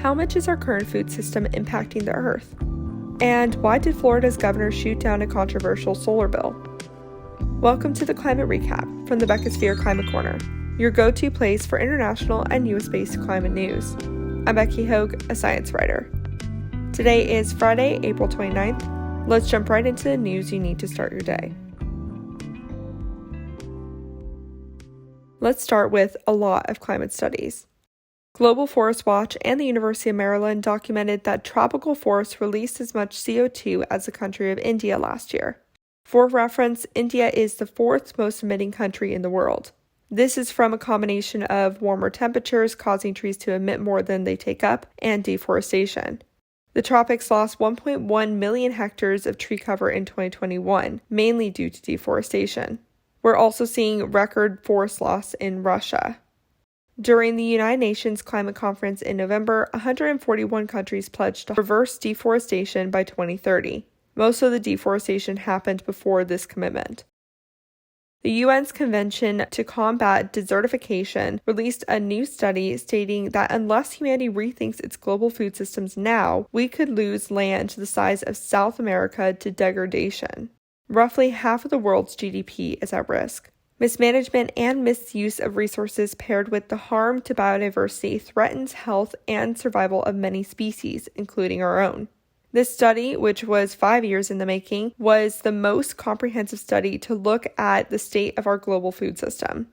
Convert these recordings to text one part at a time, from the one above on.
How much is our current food system impacting the Earth? And why did Florida's governor shoot down a controversial solar bill? Welcome to the Climate Recap from the Beckisphere Climate Corner, your go-to place for international and US-based climate news. I'm Becky Hogue, a science writer. Today is Friday, April 29th. Let's jump right into the news you need to start your day. Let's start with a lot of climate studies. Global Forest Watch and the University of Maryland documented that tropical forests released as much CO2 as the country of India last year. For reference, India is the fourth most emitting country in the world. This is from a combination of warmer temperatures causing trees to emit more than they take up and deforestation. The tropics lost 1.1 million hectares of tree cover in 2021, mainly due to deforestation. We're also seeing record forest loss in Russia. During the United Nations Climate Conference in November, 141 countries pledged to reverse deforestation by 2030. Most of the deforestation happened before this commitment. The UN's Convention to Combat Desertification released a new study stating that unless humanity rethinks its global food systems now, we could lose land the size of South America to degradation. Roughly half of the world's GDP is at risk. Mismanagement and misuse of resources paired with the harm to biodiversity threatens health and survival of many species, including our own. This study, which was 5 years in the making, was the most comprehensive study to look at the state of our global food system.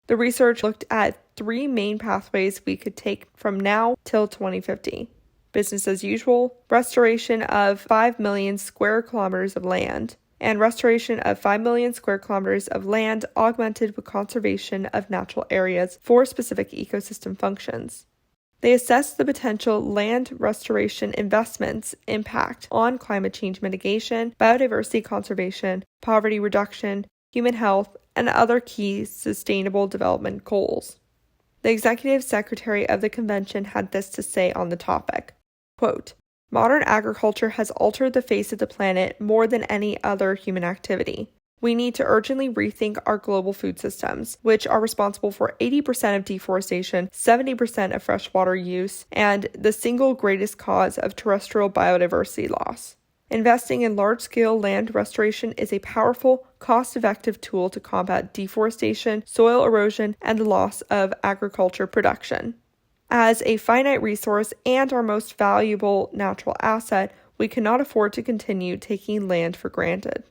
The research looked at 3 main pathways we could take from now till 2050. Business as usual, restoration of 5 million square kilometers of land, and restoration of 5 million square kilometers of land augmented with conservation of natural areas for specific ecosystem functions. They assessed the potential land restoration investments' impact on climate change mitigation, biodiversity conservation, poverty reduction, human health, and other key sustainable development goals. The executive secretary of the convention had this to say on the topic, quote, "Modern agriculture has altered the face of the planet more than any other human activity. We need to urgently rethink our global food systems, which are responsible for 80% of deforestation, 70% of freshwater use, and the single greatest cause of terrestrial biodiversity loss. Investing in large-scale land restoration is a powerful, cost-effective tool to combat deforestation, soil erosion, and the loss of agriculture production. As a finite resource and our most valuable natural asset, we cannot afford to continue taking land for granted."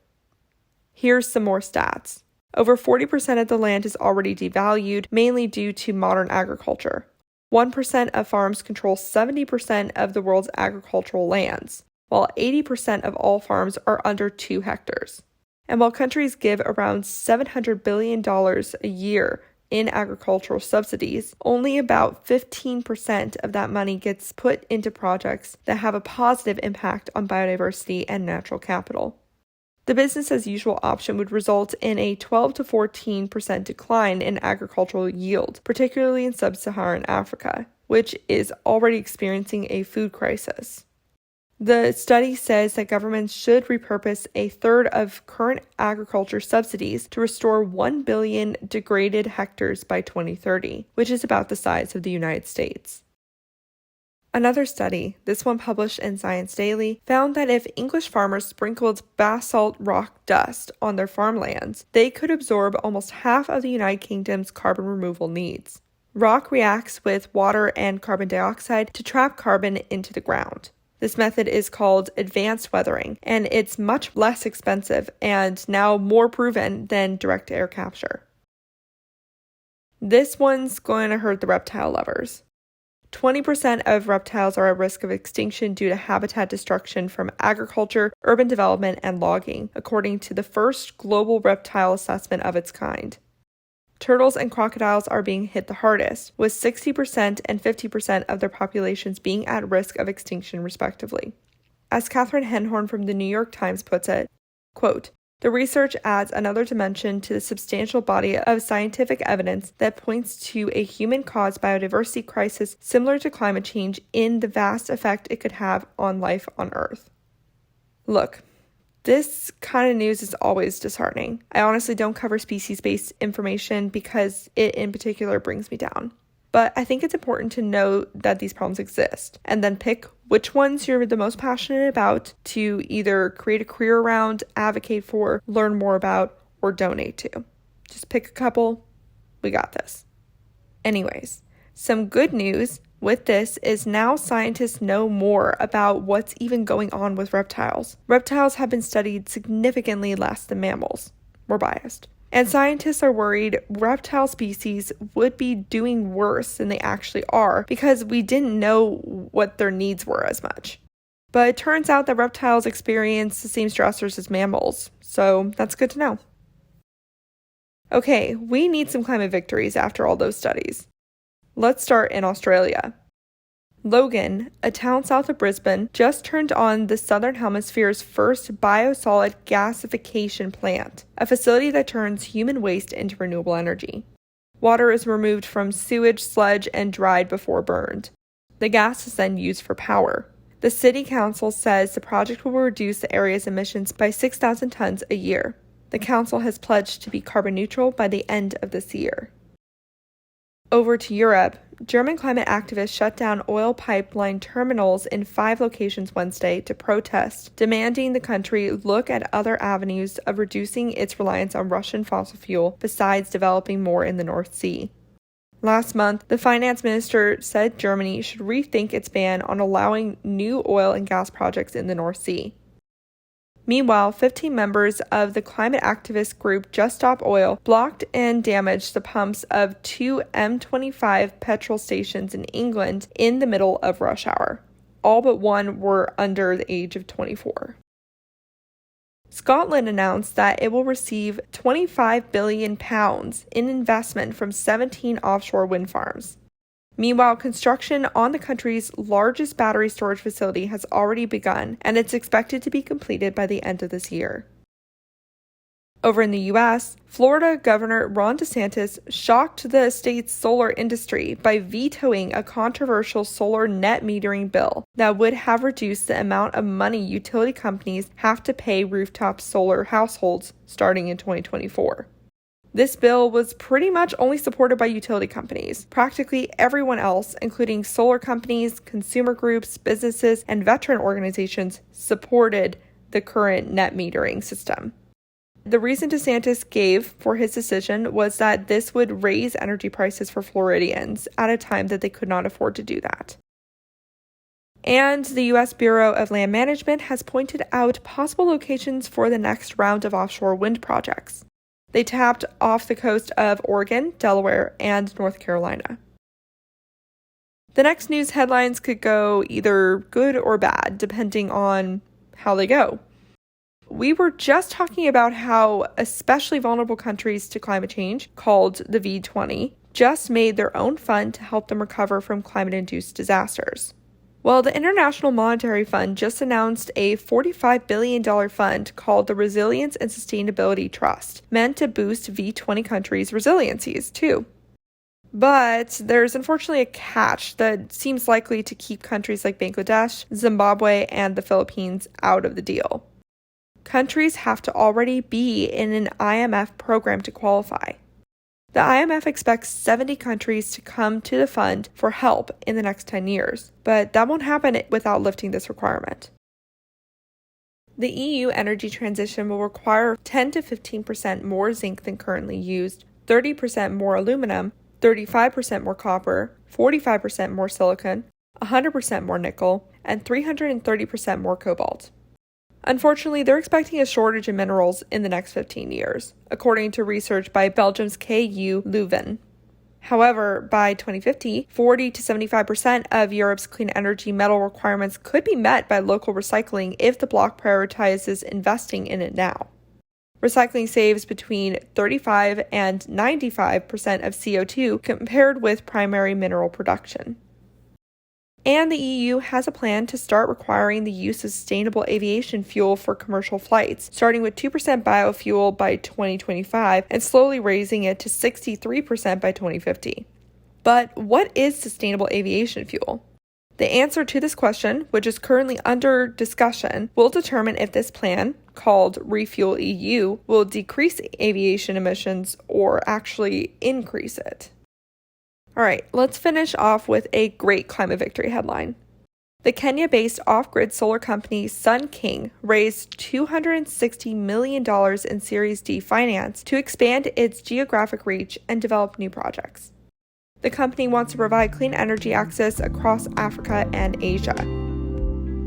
Here's some more stats. Over 40% of the land is already devalued, mainly due to modern agriculture. 1% of farms control 70% of the world's agricultural lands, while 80% of all farms are under 2 hectares. And while countries give around $700 billion a year in agricultural subsidies, only about 15% of that money gets put into projects that have a positive impact on biodiversity and natural capital. The business as usual option would result in a 12 to 14% decline in agricultural yield, particularly in sub-Saharan Africa, which is already experiencing a food crisis. The study says that governments should repurpose a third of current agriculture subsidies to restore 1 billion degraded hectares by 2030, which is about the size of the United States. Another study, this one published in Science Daily, found that if English farmers sprinkled basalt rock dust on their farmlands, they could absorb almost half of the United Kingdom's carbon removal needs. Rock reacts with water and carbon dioxide to trap carbon into the ground. This method is called advanced weathering, and it's much less expensive and now more proven than direct air capture. This one's going to hurt the reptile lovers. 20% of reptiles are at risk of extinction due to habitat destruction from agriculture, urban development, and logging, according to the first global reptile assessment of its kind. Turtles and crocodiles are being hit the hardest, with 60% and 50% of their populations being at risk of extinction respectively. As Catherine Henhorn from the New York Times puts it, quote, "The research adds another dimension to the substantial body of scientific evidence that points to a human-caused biodiversity crisis similar to climate change in the vast effect it could have on life on Earth." Look, this kind of news is always disheartening. I honestly don't cover species-based information because it in particular brings me down. but I think it's important to know that these problems exist and then pick which ones you're the most passionate about to either create a career around, advocate for, learn more about, or donate to. Just pick a couple. We got this. Anyways, some good news with this is now scientists know more about what's even going on with reptiles. Reptiles have been studied significantly less than mammals. We're biased. And scientists are worried reptile species would be doing worse than they actually are because we didn't know what their needs were as much. But it turns out that reptiles experience the same stressors as mammals, so that's good to know. Okay, we need some climate victories after all those studies. Let's start in Australia. Logan, a town south of Brisbane, just turned on the Southern Hemisphere's first biosolid gasification plant, a facility that turns human waste into renewable energy. Water is removed from sewage, sludge, and dried before burned. The gas is then used for power. The city council says the project will reduce the area's emissions by 6,000 tons a year. The council has pledged to be carbon neutral by the end of this year. Over to Europe, German climate activists shut down oil pipeline terminals in 5 locations Wednesday to protest, demanding the country look at other avenues of reducing its reliance on Russian fossil fuel besides developing more in the North Sea. Last month, the finance minister said Germany should rethink its ban on allowing new oil and gas projects in the North Sea. Meanwhile, 15 members of the climate activist group Just Stop Oil blocked and damaged the pumps of 2 M25 petrol stations in England in the middle of rush hour. All but one were under the age of 24. Scotland announced that it will receive £25 billion in investment from 17 offshore wind farms. Meanwhile, construction on the country's largest battery storage facility has already begun, and it's expected to be completed by the end of this year. Over in the U.S., Florida Governor Ron DeSantis shocked the state's solar industry by vetoing a controversial solar net metering bill that would have reduced the amount of money utility companies have to pay rooftop solar households starting in 2024. This bill was pretty much only supported by utility companies. Practically everyone else, including solar companies, consumer groups, businesses, and veteran organizations, supported the current net metering system. The reason DeSantis gave for his decision was that this would raise energy prices for Floridians at a time that they could not afford to do that. And the U.S. Bureau of Land Management has pointed out possible locations for the next round of offshore wind projects. They tapped off the coast of Oregon, Delaware, and North Carolina. The next news headlines could go either good or bad, depending on how they go. We were just talking about how especially vulnerable countries to climate change, called the V20, just made their own fund to help them recover from climate-induced disasters. Well, the International Monetary Fund just announced a $45 billion fund called the Resilience and Sustainability Trust, meant to boost V20 countries' resiliencies, too. But there's unfortunately a catch that seems likely to keep countries like Bangladesh, Zimbabwe, and the Philippines out of the deal. Countries have to already be in an IMF program to qualify. The IMF expects 70 countries to come to the fund for help in the next 10 years, but that won't happen without lifting this requirement. The EU energy transition will require 10 to 15% more zinc than currently used, 30% more aluminum, 35% more copper, 45% more silicon, 100% more nickel, and 330% more cobalt. Unfortunately, they're expecting a shortage in minerals in the next 15 years, according to research by Belgium's KU Leuven. However, by 2050, 40 to 75% of Europe's clean energy metal requirements could be met by local recycling if the bloc prioritizes investing in it now. Recycling saves between 35 and 95% of CO2 compared with primary mineral production. And the EU has a plan to start requiring the use of sustainable aviation fuel for commercial flights, starting with 2% biofuel by 2025 and slowly raising it to 63% by 2050. But what is sustainable aviation fuel? The answer to this question, which is currently under discussion, will determine if this plan, called Refuel EU, will decrease aviation emissions or actually increase it. All right, let's finish off with a great climate victory headline. The Kenya-based off-grid solar company Sun King raised $260 million in Series D finance to expand its geographic reach and develop new projects. The company wants to provide clean energy access across Africa and Asia.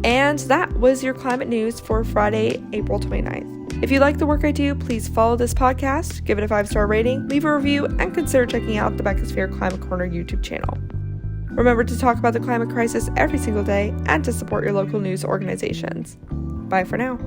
And that was your climate news for Friday, April 29th. If you like the work I do, please follow this podcast, give it a 5-star rating, leave a review, and consider checking out the Beckisphere Climate Corner YouTube channel. Remember to talk about the climate crisis every single day and to support your local news organizations. Bye for now.